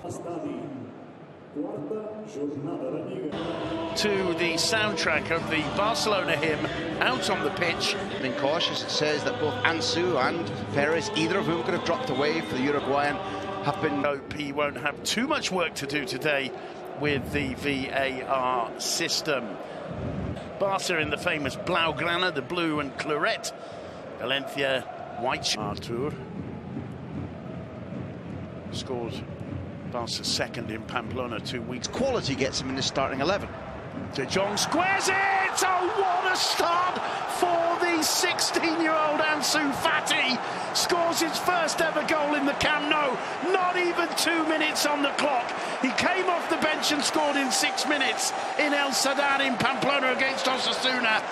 To the soundtrack of the Barcelona hymn out on the pitch. Being cautious, it says that both Ansu and Perez, either of whom could have dropped away for the Uruguayan, have been... Hope he won't have too much work to do today with the VAR system. Barca in the famous Blaugrana, the blue and claret. Valencia, white. Artur scored Barca's second in Pamplona 2 weeks. Quality gets him in the starting 11. De Jong squares it! Oh, what a start for the 16-year-old Ansu Fati. Scores his first ever goal in the Camp Nou. Not even 2 minutes on the clock. He came off the bench and scored in 6 minutes in El Sadar in Pamplona against Osasuna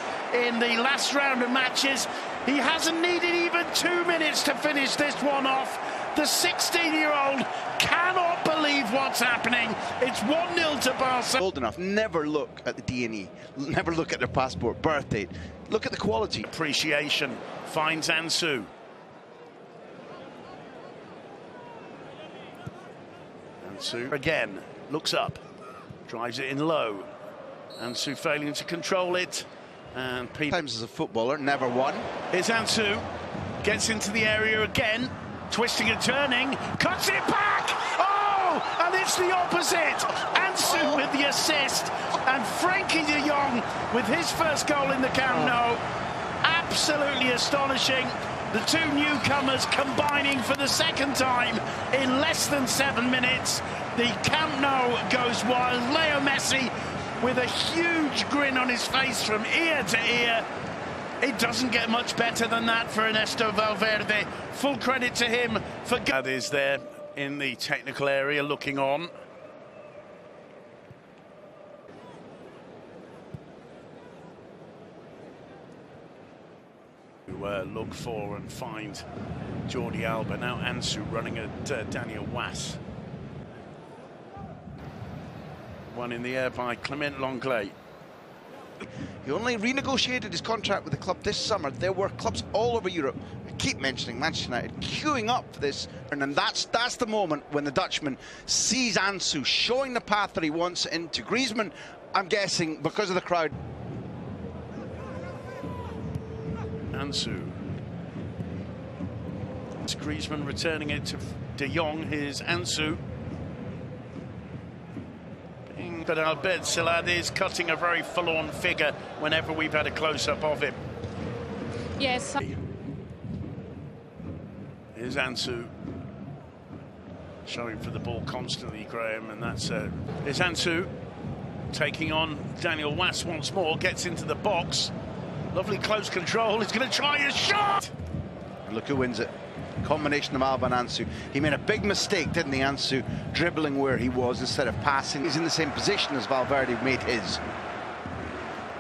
in the last round of matches. He hasn't needed even 2 minutes to finish this one off. The 16-year-old cannot believe what's happening. It's 1-0 to Barca. Old enough, never look at the D&E, never look at their passport, birth date. Look at the quality. Appreciation finds Ansu. Ansu again looks up, drives it in low. Ansu failing to control it, and times as a footballer, never won. Here's Ansu, gets into the area again. Twisting and turning, cuts it back! Oh, and it's the opposite! Ansu with the assist, and Frankie de Jong with his first goal in the Camp Nou. Absolutely astonishing. The two newcomers combining for the second time in less than 7 minutes. The Camp Nou goes wild. Leo Messi with a huge grin on his face from ear to ear. It doesn't get much better than that for Ernesto Valverde. Full credit to him for... That is there in the technical area looking on. Look for and find Jordi Alba. Now Ansu running at Daniel Was. One in the air by Clement Lenglet. He only renegotiated his contract with the club this summer. There were clubs all over Europe, I keep mentioning Manchester United, queuing up for this. And then that's the moment when the Dutchman sees Ansu showing the path that he wants into Griezmann, I'm guessing because of the crowd. Ansu. It's Griezmann returning it to De Jong. Here's Ansu. But Albert Silad is cutting a very forlorn figure whenever we've had a close-up of him. Yes. Here's Ansu. Showing for the ball constantly, Graham, and that's... Here's Ansu taking on Daniel Was once more, gets into the box. Lovely close control, he's going to try a shot! And look who wins it. Combination of Alba and Ansu. He made a big mistake, didn't he, Ansu, dribbling where he was instead of passing. He's in the same position as Valverde made his.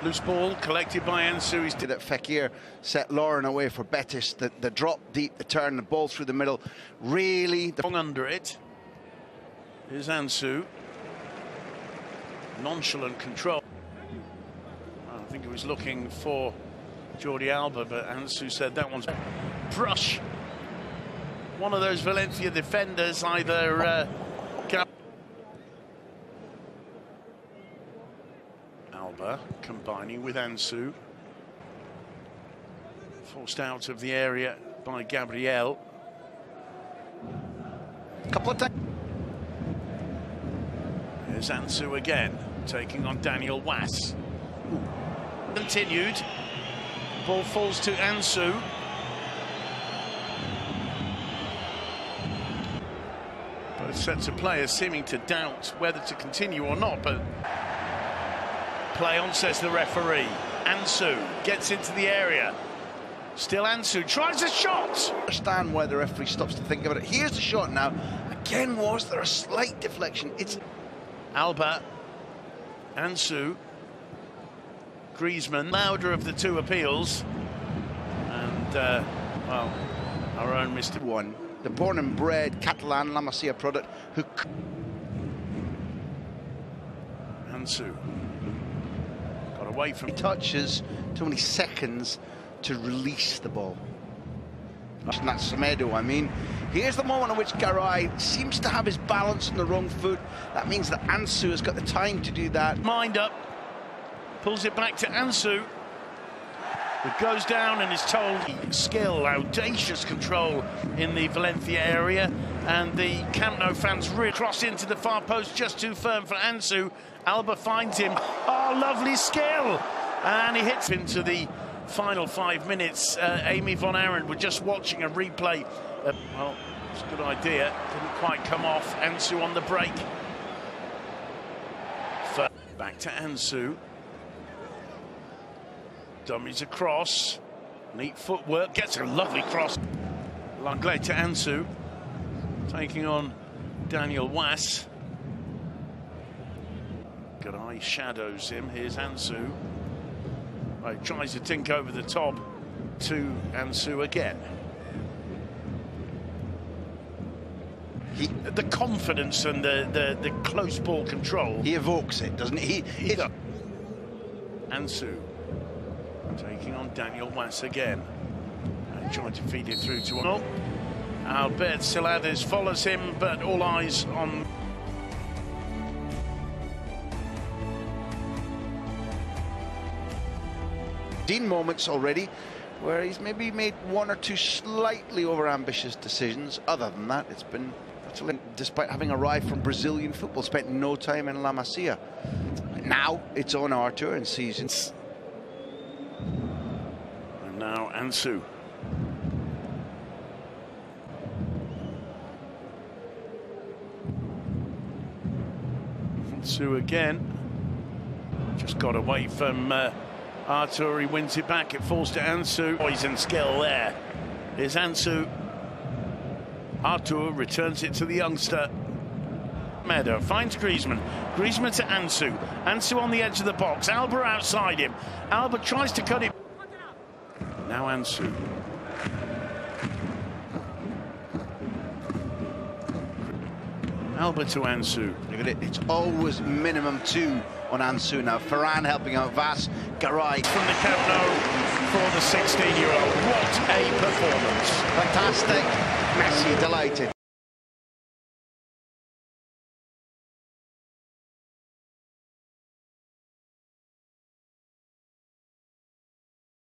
Loose ball collected by Ansu. He's did it. Fekir set Lauren away for Betis. The drop deep, the turn, the ball through the middle. Really, long under it. Here's Ansu. Nonchalant control. I think he was looking for Jordi Alba, but Ansu said that one's brush. One of those Valencia defenders, either Alba combining with Ansu. Forced out of the area by Gabriel. Couple of times. Here's Ansu again, taking on Daniel Was. Continued. Ball falls to Ansu. Both sets of players seeming to doubt whether to continue or not, but play on, says the referee. Ansu gets into the area. Still Ansu tries a shot. I understand why the referee stops to think about it. Here's the shot now. Again, was there a slight deflection? It's Alba, Ansu, Griezmann, louder of the two appeals, and well, our own Mr. One, the born and bred Catalan La Masia product, who Ansu got away from he touches, too many seconds to release the ball. And that's Sombrero, I mean. Here's the moment in which Garay seems to have his balance on the wrong foot. That means that Ansu has got the time to do that. Mind up, pulls it back to Ansu. It goes down and is told skill, audacious control in the Valencia area, and the Camp Nou fans really cross into the far post, just too firm for Ansu. Alba finds him. Oh, lovely skill, and he hits into the final 5 minutes. Amy von Aaron were just watching a replay. Well, it's a good idea. Didn't quite come off. Ansu on the break. Back to Ansu. Dummies across. Neat footwork. Gets a lovely cross. Langlais to Ansu. Taking on Daniel Was. Garay shadows him. Here's Ansu. Right, tries to tink over the top to Ansu again. The confidence and the close ball control. He evokes it, doesn't he? Ansu taking on Daniel Was again. And trying to feed it through to Albert Celades follows him, but all eyes on. Seen moments already where he's maybe made one or two slightly over-ambitious decisions. Other than that, it's been, despite having arrived from Brazilian football, spent no time in La Masia. Now it's on Arthur and seasons. And now Ansu. Ansu again. Just got away from Arthur. He wins it back. It falls to Ansu. Poison skill there. Here's Ansu. Arthur returns it to the youngster. Meadow finds Griezmann. Griezmann to Ansu. Ansu on the edge of the box. Alba outside him. Alba tries to cut it. Now Ansu. Alba to Ansu. Look at it. It's always minimum 2 on Ansu now. Ferran helping out Vas. Garay from the Camp Nou for the 16-year-old. What a performance. Fantastic. Messi delighted.